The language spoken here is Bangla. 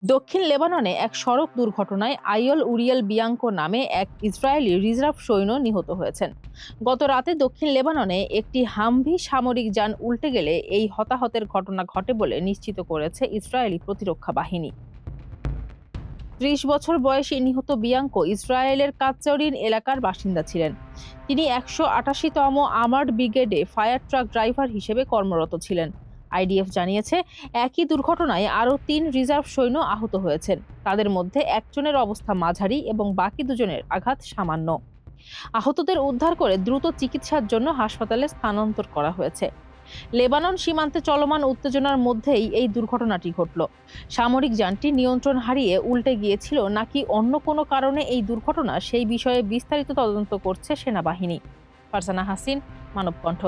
দক্ষিণ লেবাননে এক সড়ক দুর্ঘটনায় আইয়ল উরিয়েল বিয়াঙ্কো নামে এক ইসরায়েলি রিজার্ভ সৈন্য নিহত হয়েছেন। গত রাতে দক্ষিণ লেবাননে একটি হামভি সামরিক যান উল্টে গেলে এই হতাহতের ঘটনা ঘটে বলে নিশ্চিত করেছে ইসরায়েলি প্রতিরক্ষা বাহিনী। ৩০ বছর বয়সী নিহত বিয়াঙ্কো ইসরায়েলের কাচ্চরিন এলাকার বাসিন্দা ছিলেন। তিনি ১৮৮তম আর্মার্ড ব্রিগেডে ফায়ার ট্রাক ড্রাইভার হিসেবে কর্মরত ছিলেন। আইডিএফ জানিয়েছে, একই দুর্ঘটনায় আরও ৩ রিজার্ভ সৈন্য আহত হয়েছেন। তাদের মধ্যে একজনের অবস্থা মাঝারি এবং বাকি দুজনের আঘাত সামান্য। আহতদের উদ্ধার করে দ্রুত চিকিৎসার জন্য হাসপাতালে স্থানান্তর করা হয়েছে। লেবানন সীমান্তে চলমান উত্তেজনার মধ্যেই এই দুর্ঘটনাটি ঘটল। সামরিক যানটি নিয়ন্ত্রণ হারিয়ে উল্টে গিয়েছিল নাকি অন্য কোনো কারণে এই দুর্ঘটনা, সেই বিষয়ে বিস্তারিত তদন্ত করছে সেনাবাহিনী। ফারজানা হাসিন, মানবকণ্ঠ।